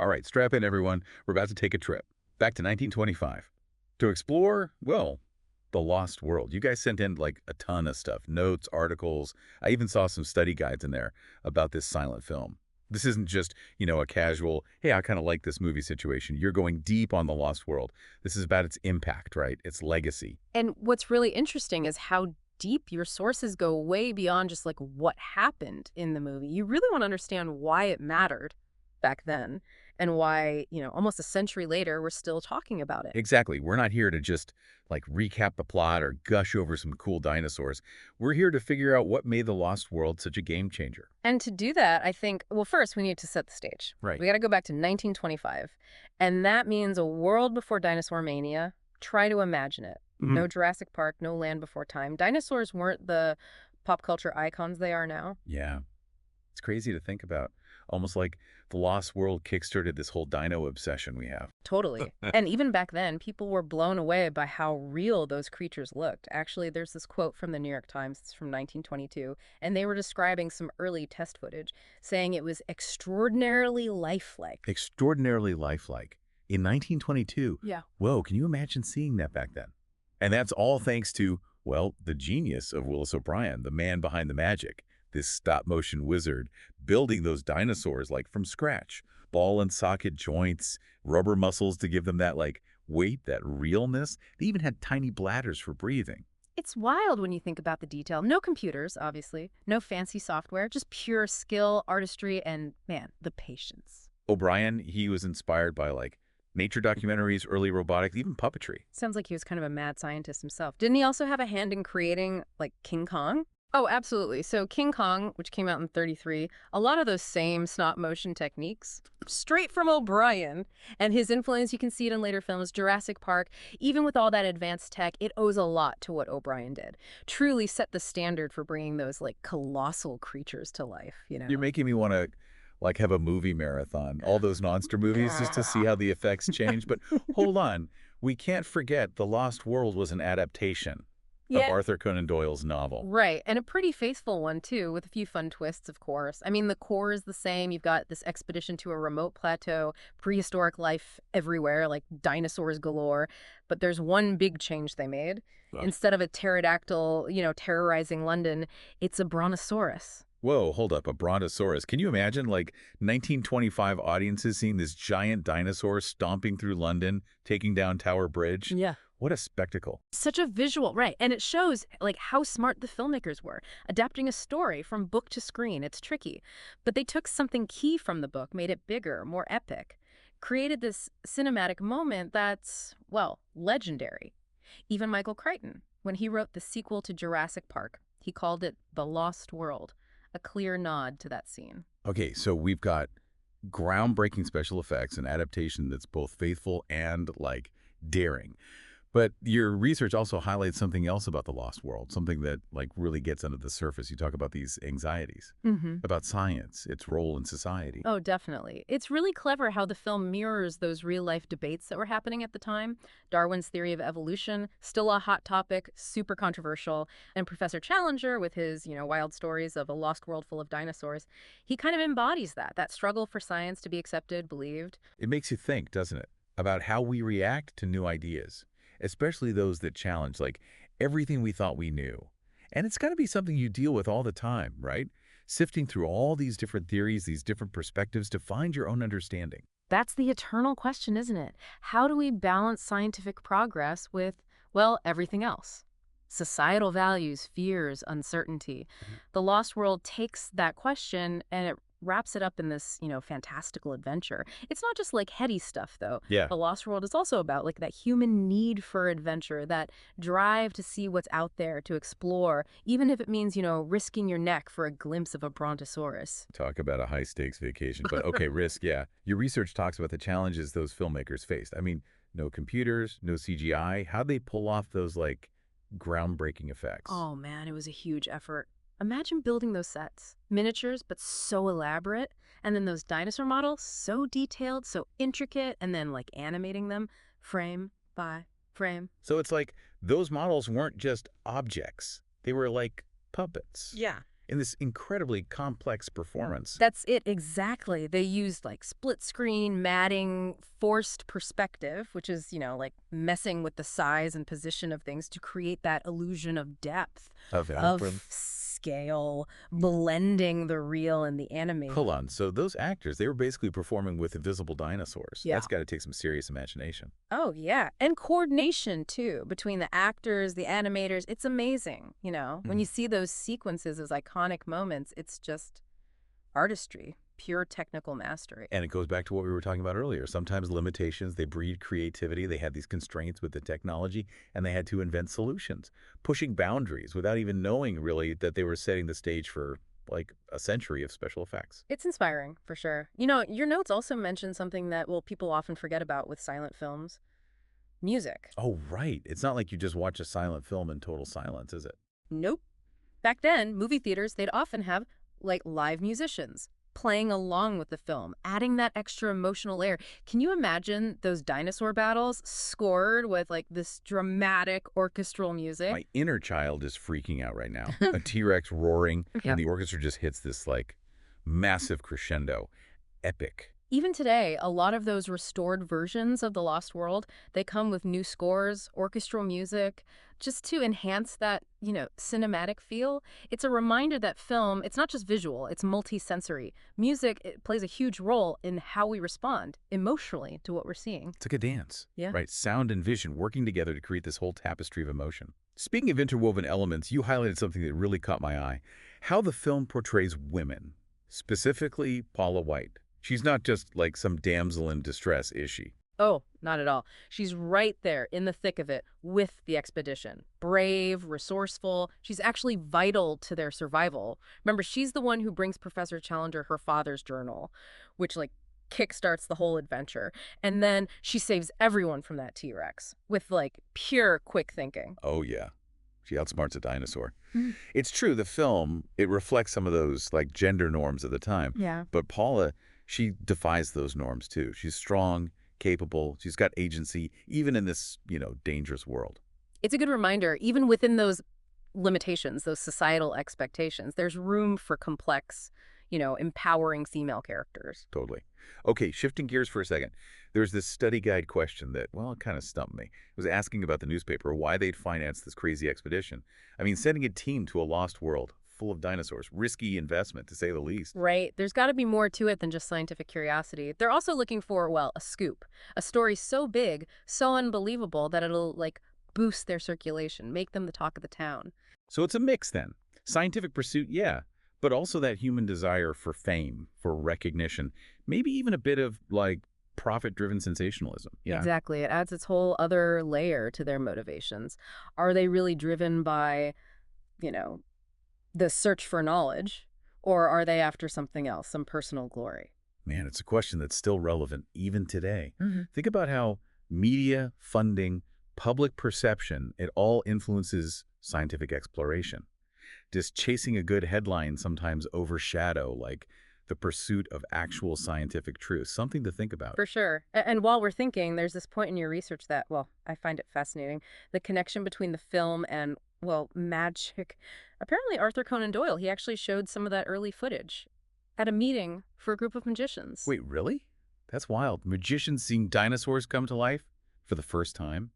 All right, strap in, everyone. We're about to take a trip back to 1925 to explore, well, the lost world. You guys sent in like a ton of stuff, notes, articles. I even saw some study guides in there about this silent film. This isn't just, a casual, hey, I kind of like this movie situation. You're going deep on the lost world. This is about its impact, right? Its legacy. And what's really interesting is how deep your sources go way beyond just like what happened in the movie. You really want to understand why it mattered back then and why, almost a century later, we're still talking about it. Exactly. We're not here to just like recap the plot or gush over some cool dinosaurs. We're here to figure out what made the Lost World such a game changer. And to do that, I think, well, first we need to set the stage. Right. We got to go back to 1925. And that means a world before dinosaur mania. Try to imagine it. No Jurassic Park, no Land Before Time. Dinosaurs weren't the pop culture icons they are now. Yeah. It's crazy to think about. Almost like the Lost World kickstarted this whole dino obsession we have. Totally. And even back then, people were blown away by how real those creatures looked. Actually, there's this quote from the New York Times. It's from 1922. And they were describing some early test footage, saying it was extraordinarily lifelike. Extraordinarily lifelike. In 1922. Yeah. Whoa, can you imagine seeing that back then? And that's all thanks to, well, the genius of Willis O'Brien, the man behind the magic. This stop-motion wizard building those dinosaurs like from scratch. Ball and socket joints, rubber muscles to give them that like weight, that realness. They even had tiny bladders for breathing. It's wild when you think about the detail. No computers, obviously. No fancy software. Just pure skill, artistry, and, man, the patience. O'Brien, he was inspired by like nature documentaries, early robotics, even puppetry. Sounds like he was kind of a mad scientist himself. Didn't he also have a hand in creating, like, King Kong? Oh, absolutely. So King Kong, which came out in 1933, a lot of those same stop motion techniques, straight from O'Brien. And his influence, you can see it in later films, Jurassic Park. Even with all that advanced tech, it owes a lot to what O'Brien did. Truly set the standard for bringing those, like, colossal creatures to life, You're making me want to like have a movie marathon, all those monster movies, just to see how the effects change. But hold on, we can't forget The Lost World was an adaptation of Arthur Conan Doyle's novel. Right, and a pretty faithful one, too, with a few fun twists, of course. I mean, the core is the same. You've got this expedition to a remote plateau, prehistoric life everywhere, like dinosaurs galore. But there's one big change they made. Instead of a pterodactyl, terrorizing London, it's a brontosaurus. Whoa, hold up, a brontosaurus. Can you imagine, like, 1925 audiences seeing this giant dinosaur stomping through London, taking down Tower Bridge? Yeah. What a spectacle. Such a visual, right. And it shows, like, how smart the filmmakers were. Adapting a story from book to screen, it's tricky. But they took something key from the book, made it bigger, more epic, created this cinematic moment that's, well, legendary. Even Michael Crichton, when he wrote the sequel to Jurassic Park, he called it The Lost World. A clear nod to that scene. Okay, so we've got groundbreaking special effects and adaptation that's both faithful and, like, daring. But your research also highlights something else about the Lost World, something that, like, really gets under the surface. You talk about these anxieties, about science, its role in society. Oh, definitely. It's really clever how the film mirrors those real-life debates that were happening at the time. Darwin's theory of evolution, still a hot topic, super controversial. And Professor Challenger, with his, wild stories of a lost world full of dinosaurs, he kind of embodies that struggle for science to be accepted, believed. It makes you think, doesn't it, about how we react to new ideas. Especially those that challenge, like, everything we thought we knew. And it's got to be something you deal with all the time, right? Sifting through all these different theories, these different perspectives to find your own understanding. That's the eternal question, isn't it? How do we balance scientific progress with, well, everything else? Societal values, fears, uncertainty. The Lost World takes that question and it wraps it up in this, fantastical adventure. It's not just like heady stuff, though. Yeah. The Lost World is also about like that human need for adventure, that drive to see what's out there, to explore, even if it means, risking your neck for a glimpse of a brontosaurus. Talk about a high-stakes vacation. But okay, risk, yeah. Your research talks about the challenges those filmmakers faced. I mean, no computers, no CGI. How'd they pull off those, like, groundbreaking effects? Oh, man, it was a huge effort. Imagine building those sets. Miniatures, but so elaborate. And then those dinosaur models, so detailed, so intricate. And then, like, animating them frame by frame. So it's like those models weren't just objects. They were like puppets. Yeah. in this incredibly complex performance. That's it, exactly. They used like split screen, matting, forced perspective, which is, like messing with the size and position of things to create that illusion of depth, Of of scale, blending the real and the Hold animated. on. So those actors, they were basically performing with invisible dinosaurs. Yeah. That's got to take some serious imagination. Oh, yeah. And coordination, too, between the actors, the animators. It's amazing, When you Mm. see those sequences, those iconic moments, it's just artistry, pure technical mastery. And it goes back to what we were talking about earlier. Sometimes limitations, they breed creativity. They had these constraints with the technology, and they had to invent solutions, pushing boundaries without even knowing really that they were setting the stage for like a century of special effects. It's inspiring, for sure. Your notes also mention something that, well, people often forget about with silent films: music. Oh, right. It's not like you just watch a silent film in total silence, is it? Nope. Back then, movie theaters, they'd often have, like, live musicians playing along with the film, adding that extra emotional layer. Can you imagine those dinosaur battles scored with, like, this dramatic orchestral music? My inner child is freaking out right now. A T-Rex roaring, Yeah. and the orchestra just hits this like massive crescendo. Epic. Even today, a lot of those restored versions of The Lost World, they come with new scores, orchestral music, just to enhance that, cinematic feel. It's a reminder that film, it's not just visual, it's multisensory. Music, it plays a huge role in how we respond emotionally to what we're seeing. It's like a dance, Yeah. right? Sound and vision working together to create this whole tapestry of emotion. Speaking of interwoven elements, you highlighted something that really caught my eye. How the film portrays women, specifically Paula White. She's not just like some damsel in distress, is she? Oh, not at all. She's right there in the thick of it with the expedition. Brave, resourceful. She's actually vital to their survival. Remember, she's the one who brings Professor Challenger her father's journal, which, like, kickstarts the whole adventure. And then she saves everyone from that T-Rex with, like, pure quick thinking. Oh, yeah. She outsmarts a dinosaur. Mm. It's true, the film, it reflects some of those like gender norms of the time. Yeah. But Paula, she defies those norms too. She's strong, capable, she's got agency, even in this, dangerous world. It's a good reminder, even within those limitations, those societal expectations, there's room for complex, empowering female characters. Totally. Okay, shifting gears for a second. There's this study guide question that, well, it kind of stumped me. It was asking about the newspaper why they'd finance this crazy expedition. I mean, sending a team to a lost world full of dinosaurs, risky investment to say the least. Right. There's got to be more to it than just scientific curiosity. They're also looking for, well, a scoop, a story so big, so unbelievable that it'll, like, boost their circulation, make them the talk of the town. So it's a mix then. Scientific pursuit, yeah, but also that human desire for fame, for recognition, maybe even a bit of like profit-driven sensationalism. Yeah. Exactly. It adds its whole other layer to their motivations. Are they really driven by, you know, the search for knowledge, or are they after something else, some personal glory? Man, it's a question that's still relevant even today. Mm-hmm. Think about how media, funding, public perception, it all influences scientific exploration. Does chasing a good headline sometimes overshadow, like, the pursuit of actual scientific truth? Something to think about. For sure. And while we're thinking, there's this point in your research that, well, I find it fascinating. The connection between the film and, well, magic. Apparently, Arthur Conan Doyle, he actually showed some of that early footage at a meeting for a group of magicians. Wait, really? That's wild. Magicians seeing dinosaurs come to life for the first time?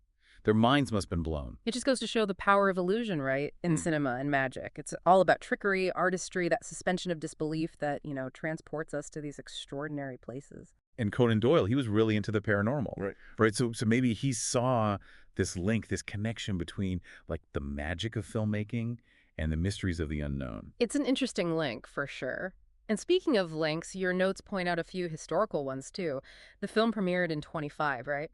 Their minds must have been blown. It just goes to show the power of illusion, right, in cinema and magic. It's all about trickery, artistry, that suspension of disbelief that, transports us to these extraordinary places. And Conan Doyle, he was really into the paranormal. Right. Right. So maybe he saw this link, this connection between like the magic of filmmaking and the mysteries of the unknown. It's an interesting link, for sure. And speaking of links, your notes point out a few historical ones, too. The film premiered in 25, right?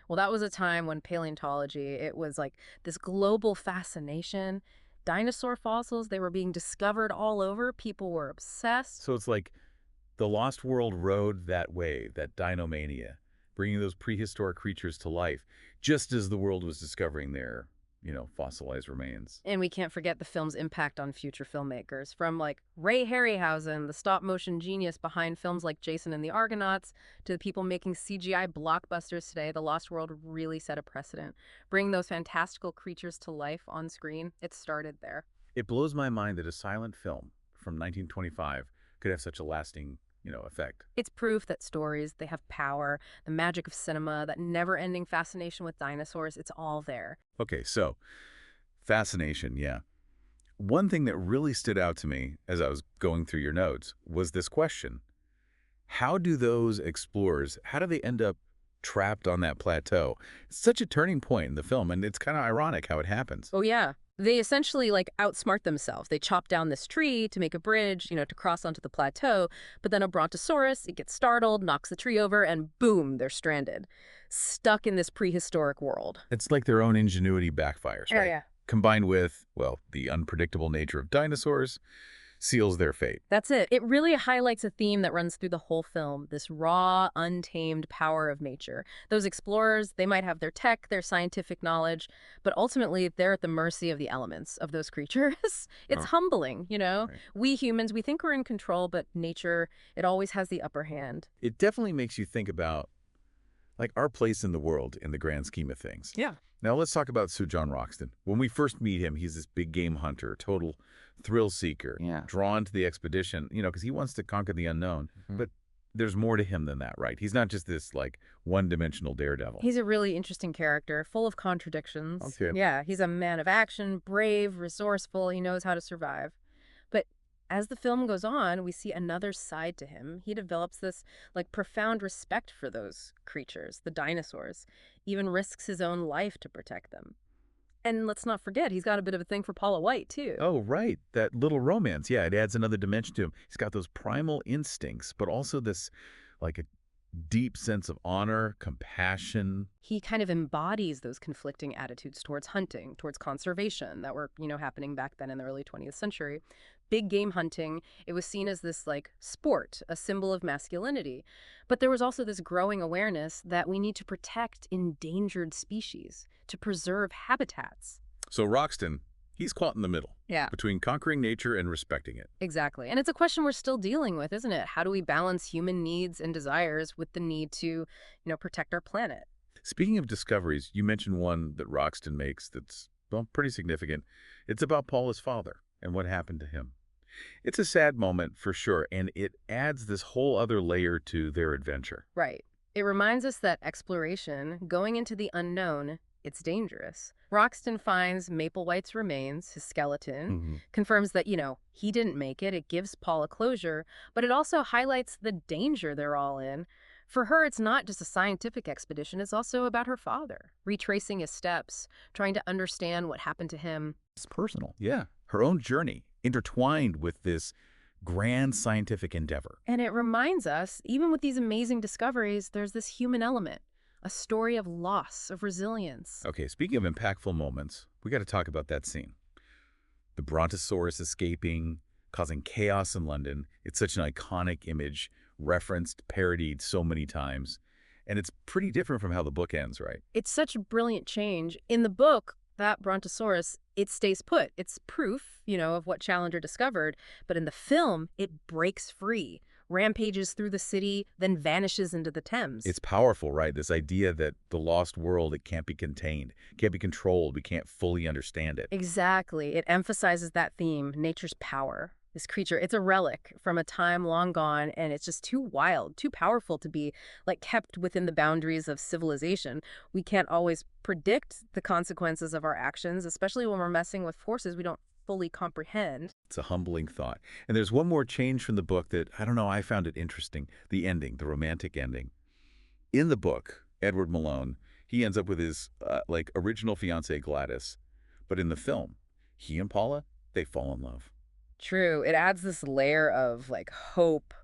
Well, that was a time when paleontology, it was like this global fascination. Dinosaur fossils, they were being discovered all over. People were obsessed. So it's like the Lost World rode that wave, that dinomania, bringing those prehistoric creatures to life, just as the world was discovering their, fossilized remains. And we can't forget the film's impact on future filmmakers. From, like, Ray Harryhausen, the stop-motion genius behind films like Jason and the Argonauts, to the people making CGI blockbusters today, The Lost World really set a precedent. Bringing those fantastical creatures to life on screen, it started there. It blows my mind that a silent film, from 1925 could have such a lasting, effect. It's proof that stories, they have power, the magic of cinema, that never-ending fascination with dinosaurs, it's all there. Okay, so fascination, yeah. One thing that really stood out to me as I was going through your notes was this question. How do those explorers, how do they end up trapped on that plateau? It's such a turning point in the film, and it's kind of ironic how it happens. Oh, yeah. They essentially, like, outsmart themselves. They chop down this tree to make a bridge, to cross onto the plateau, but then a brontosaurus, it gets startled, knocks the tree over, and boom, they're stranded. Stuck in this prehistoric world. It's like their own ingenuity backfires, right? Yeah. Combined with, well, the unpredictable nature of dinosaurs, seals their fate. That's it. It really highlights a theme that runs through the whole film, this raw, untamed power of nature. Those explorers, they might have their tech, their scientific knowledge, but ultimately they're at the mercy of the elements of those creatures. It's humbling. Right. We humans, we think we're in control, but nature, it always has the upper hand. It definitely makes you think about, like, our place in the world in the grand scheme of things. Yeah. Now let's talk about Sir John Roxton. When we first meet him, he's this big game hunter, total thrill seeker, drawn to the expedition, because he wants to conquer the unknown. But there's more to him than that, right? He's not just this, like, one-dimensional daredevil. He's a really interesting character, full of contradictions. Okay. Yeah, he's a man of action, brave, resourceful, he knows how to survive. But as the film goes on, we see another side to him. He develops this, like, profound respect for those creatures, the dinosaurs, even risks his own life to protect them. And let's not forget, he's got a bit of a thing for Paula White, too. Oh, right. That little romance. Yeah, it adds another dimension to him. He's got those primal instincts, but also this, like, a deep sense of honor, compassion. He kind of embodies those conflicting attitudes towards hunting, towards conservation that were, happening back then in the early 20th century. Big game hunting, it was seen as this, like, sport, a symbol of masculinity. But there was also this growing awareness that we need to protect endangered species, to preserve habitats. So Roxton, he's caught in the middle. Yeah. Between conquering nature and respecting it. Exactly. And it's a question we're still dealing with, isn't it? How do we balance human needs and desires with the need to, protect our planet? Speaking of discoveries, you mentioned one that Roxton makes that's, well, pretty significant. It's about Paula's father and what happened to him. It's a sad moment for sure, and it adds this whole other layer to their adventure. Right. It reminds us that exploration, going into the unknown, it's dangerous. Roxton finds Maplewhite's remains, his skeleton, confirms that, he didn't make it. It gives Paula closure, but it also highlights the danger they're all in. For her, it's not just a scientific expedition. It's also about her father, retracing his steps, trying to understand what happened to him. It's personal. Yeah. Her own journey intertwined with this grand scientific endeavor. And it reminds us, even with these amazing discoveries, there's this human element, a story of loss, of resilience. Okay, speaking of impactful moments, we got to talk about that scene. The Brontosaurus escaping, causing chaos in London. It's such an iconic image, referenced, parodied so many times. And it's pretty different from how the book ends, right? It's such a brilliant change. In the book, that Brontosaurus, it stays put. It's proof, of what Challenger discovered. But in the film, it breaks free, rampages through the city, then vanishes into the Thames. It's powerful, right? This idea that the lost world, it can't be contained, can't be controlled, we can't fully understand it. Exactly. It emphasizes that theme, nature's power. This creature, it's a relic from a time long gone, and it's just too wild, too powerful to be, like, kept within the boundaries of civilization. We can't always predict the consequences of our actions, especially when we're messing with forces we don't fully comprehend. It's a humbling thought. And there's one more change from the book that, I don't know, I found it interesting. The ending, the romantic ending. In the book, Edward Malone, he ends up with his, original fiancée Gladys. But in the film, he and Paula, they fall in love. True. It adds this layer of, like, hope,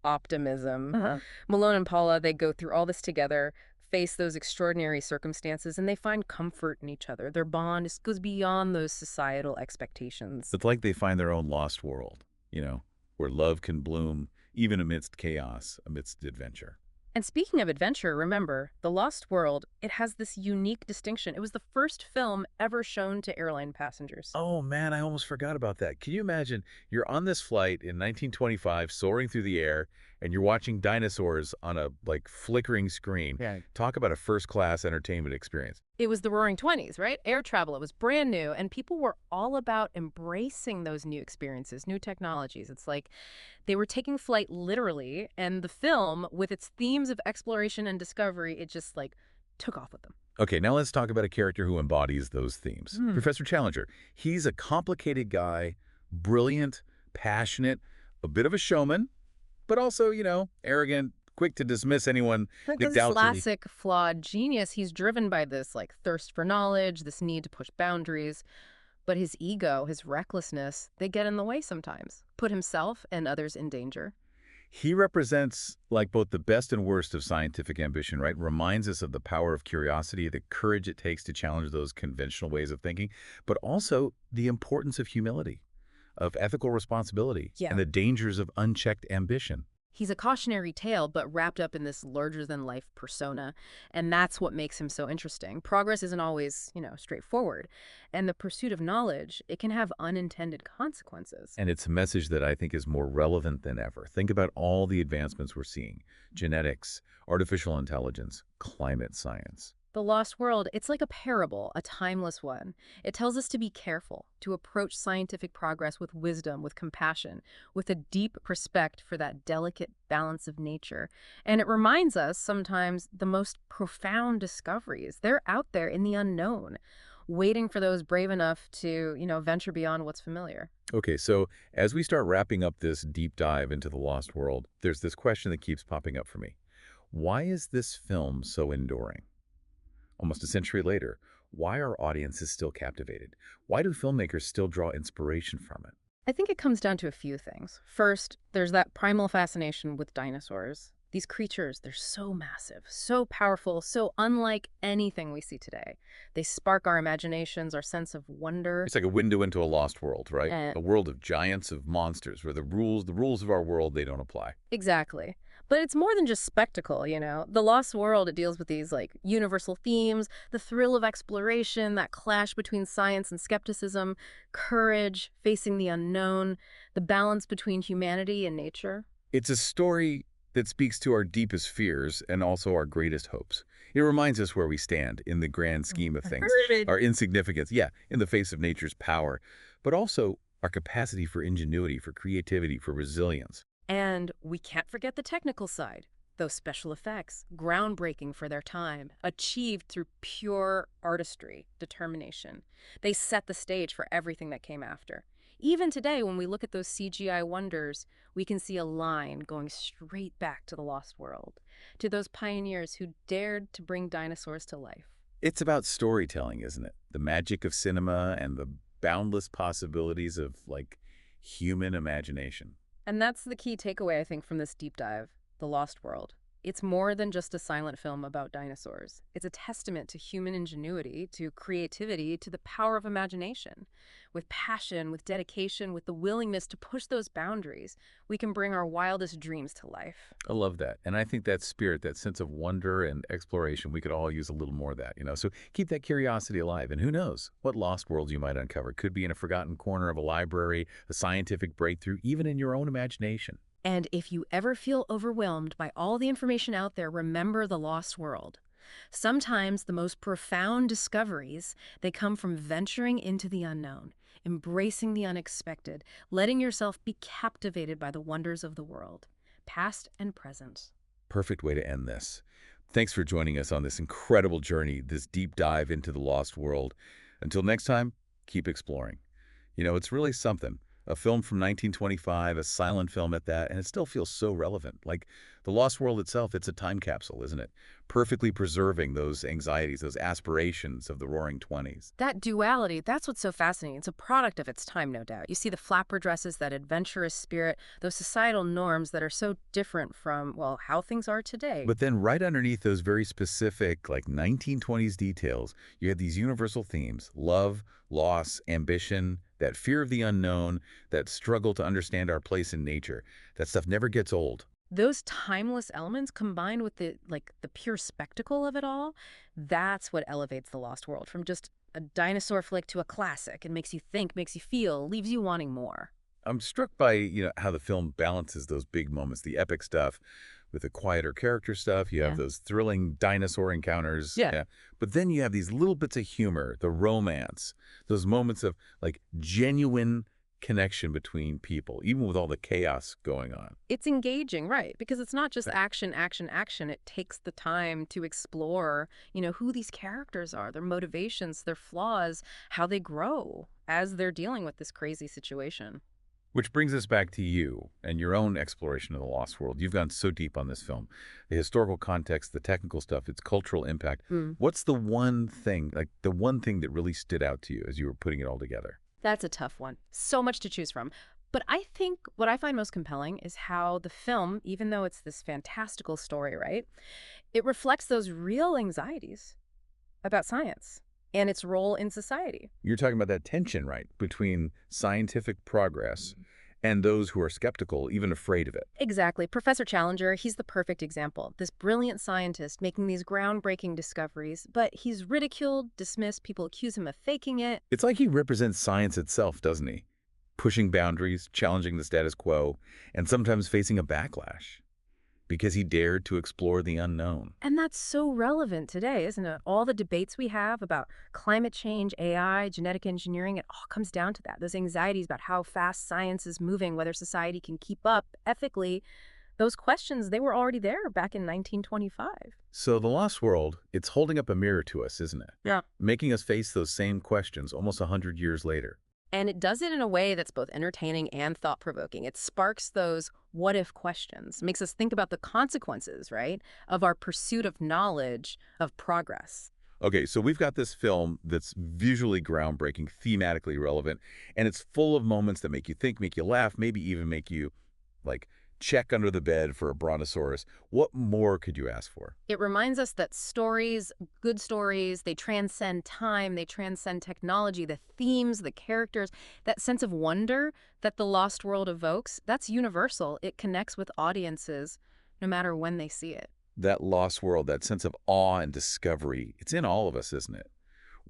optimism. Malone and Paula, they go through all this together, face those extraordinary circumstances, and they find comfort in each other. Their bond just goes beyond those societal expectations. It's like they find their own lost world, where love can bloom even amidst chaos, amidst adventure. And speaking of adventure, remember, The Lost World, it has this unique distinction. It was the first film ever shown to airline passengers. Oh, man, I almost forgot about that. Can you imagine you're on this flight in 1925, soaring through the air, and you're watching dinosaurs on a, flickering screen? Yeah. Talk about a first-class entertainment experience. It was the Roaring Twenties, right? Air travel, it was brand new, and people were all about embracing those new experiences, new technologies. It's like they were taking flight literally, and the film, with its themes of exploration and discovery, it just like took off with them. Okay, now let's talk about a character who embodies those themes. Hmm. Professor Challenger. He's a complicated guy, brilliant, passionate, a bit of a showman, but also, arrogant, quick to dismiss anyone Like that this doubts that he... classic flawed genius, he's driven by this like thirst for knowledge, this need to push boundaries, but his ego, his recklessness, they get in the way sometimes, put himself and others in danger. He represents like both the best and worst of scientific ambition, right? Reminds us of the power of curiosity, the courage it takes to challenge those conventional ways of thinking, but also the importance of humility, of ethical responsibility, Yeah. and the dangers of unchecked ambition. He's a cautionary tale, but wrapped up in this larger-than-life persona, and that's what makes him so interesting. Progress isn't always, straightforward, and the pursuit of knowledge, it can have unintended consequences. And it's a message that I think is more relevant than ever. Think about all the advancements we're seeing: genetics, artificial intelligence, climate science. The Lost World, it's like a parable, a timeless one. It tells us to be careful, to approach scientific progress with wisdom, with compassion, with a deep respect for that delicate balance of nature. And it reminds us sometimes the most profound discoveries, they're out there in the unknown, waiting for those brave enough to, venture beyond what's familiar. Okay, so as we start wrapping up this deep dive into the Lost World, there's this question that keeps popping up for me. Why is this film so enduring? Almost a century later, why are audiences still captivated? Why do filmmakers still draw inspiration from it? I think it comes down to a few things. First, there's that primal fascination with dinosaurs. These creatures, they're so massive, so powerful, so unlike anything we see today. They spark our imaginations, our sense of wonder. It's like a window into a lost world, right? And A world of giants, of monsters, where the rules of our world, they don't apply. exactly. But it's more than just spectacle. The Lost World, it deals with these like universal themes, the thrill of exploration, that clash between science and skepticism, courage, facing the unknown, the balance between humanity and nature. It's a story that speaks to our deepest fears and also our greatest hopes. It reminds us where we stand in the grand scheme of things, our insignificance, yeah, in the face of nature's power, but also our capacity for ingenuity, for creativity, for resilience. And we can't forget the technical side. Those special effects, groundbreaking for their time, achieved through pure artistry, determination. They set the stage for everything that came after. Even today, when we look at those CGI wonders, we can see a line going straight back to the Lost World, to those pioneers who dared to bring dinosaurs to life. It's about storytelling, isn't it? The magic of cinema and the boundless possibilities of, like, human imagination. And that's the key takeaway, I think, from this deep dive, The Lost World. It's more than just a silent film about dinosaurs. It's a testament to human ingenuity, to creativity, to the power of imagination. With passion, with dedication, with the willingness to push those boundaries, we can bring our wildest dreams to life. I love that. And I think that spirit, that sense of wonder and exploration, we could all use a little more of that. So keep that curiosity alive. And who knows what lost worlds you might uncover. Could be in a forgotten corner of a library, a scientific breakthrough, even in your own imagination. And if you ever feel overwhelmed by all the information out there, remember The Lost World. Sometimes the most profound discoveries, they come from venturing into the unknown, embracing the unexpected, letting yourself be captivated by the wonders of the world, past and present. Perfect way to end this. Thanks for joining us on this incredible journey, this deep dive into the lost world. Until next time, keep exploring. It's really something. A film from 1925, a silent film at that, and it still feels so relevant. Like The Lost World itself, it's a time capsule, isn't it? Perfectly preserving those anxieties, those aspirations of the Roaring Twenties. That duality, that's what's so fascinating. It's a product of its time, no doubt. You see the flapper dresses, that adventurous spirit, those societal norms that are so different from, well, how things are today. But then right underneath those very specific, like 1920s details, you have these universal themes: love, loss, ambition, that fear of the unknown, that struggle to understand our place in nature. That stuff never gets old. Those timeless elements combined with the pure spectacle of it all, that's what elevates The Lost World from just a dinosaur flick to a classic and makes you think, makes you feel, leaves you wanting more. I'm struck by, how the film balances those big moments, the epic stuff, with the quieter character stuff. You have Yeah. those thrilling dinosaur encounters. Yeah. Yeah. But then you have these little bits of humor, the romance, those moments of like genuine connection between people, even with all the chaos going on. It's engaging, right? Because it's not just action, action, action. It takes the time to explore, who these characters are, their motivations, their flaws, how they grow as they're dealing with this crazy situation. Which brings us back to you and your own exploration of the Lost World. You've gone so deep on this film. The historical context, the technical stuff, its cultural impact. What's the one thing that really stood out to you as you were putting it all together? That's a tough one. So much to choose from. But I think what I find most compelling is how the film, even though it's this fantastical story, right, it reflects those real anxieties about science and its role in society. You're talking about that tension, right, between scientific progress and those who are skeptical, even afraid of it. Exactly. Professor Challenger, he's the perfect example. This brilliant scientist making these groundbreaking discoveries, but he's ridiculed, dismissed, people accuse him of faking it. It's like he represents science itself, doesn't he? Pushing boundaries, challenging the status quo, and sometimes facing a backlash because he dared to explore the unknown. And that's so relevant today, isn't it? All the debates we have about climate change, AI, genetic engineering, it all comes down to that. Those anxieties about how fast science is moving, whether society can keep up ethically. Those questions, they were already there back in 1925. So The Lost World, it's holding up a mirror to us, isn't it? Yeah. Making us face those same questions almost 100 years later. And it does it in a way that's both entertaining and thought-provoking. It sparks those what-if questions, makes us think about the consequences, right, of our pursuit of knowledge, of progress. Okay, so we've got this film that's visually groundbreaking, thematically relevant, and it's full of moments that make you think, make you laugh, maybe even make you, like, check under the bed for a brontosaurus. What more could you ask for? It reminds us that stories, good stories, they transcend time, they transcend technology, the themes, the characters, that sense of wonder that The Lost World evokes, that's universal. It connects with audiences no matter when they see it. That lost world, that sense of awe and discovery, it's in all of us, isn't it?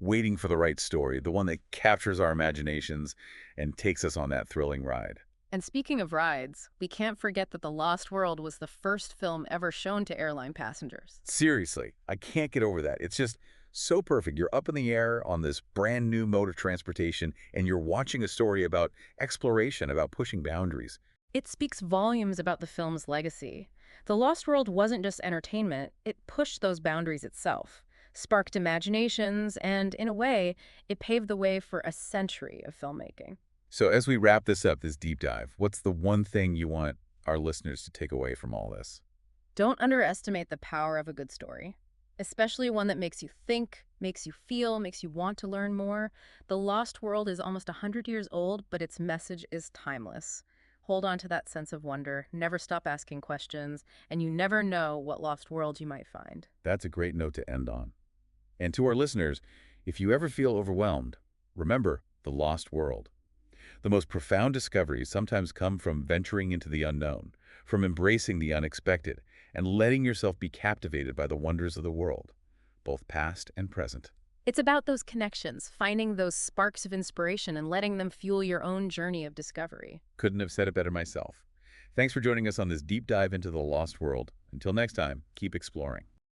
Waiting for the right story, the one that captures our imaginations and takes us on that thrilling ride. And speaking of rides, we can't forget that The Lost World was the first film ever shown to airline passengers. Seriously, I can't get over that. It's just so perfect. You're up in the air on this brand new mode of transportation, and you're watching a story about exploration, about pushing boundaries. It speaks volumes about the film's legacy. The Lost World wasn't just entertainment, it pushed those boundaries itself, sparked imaginations, and in a way, it paved the way for a century of filmmaking. So as we wrap this up, this deep dive, what's the one thing you want our listeners to take away from all this? Don't underestimate the power of a good story, especially one that makes you think, makes you feel, makes you want to learn more. The Lost World is almost 100 years old, but its message is timeless. Hold on to that sense of wonder, never stop asking questions, and you never know what lost world you might find. That's a great note to end on. And to our listeners, if you ever feel overwhelmed, remember the lost world. The most profound discoveries sometimes come from venturing into the unknown, from embracing the unexpected, and letting yourself be captivated by the wonders of the world, both past and present. It's about those connections, finding those sparks of inspiration and letting them fuel your own journey of discovery. Couldn't have said it better myself. Thanks for joining us on this deep dive into the lost world. Until next time, keep exploring.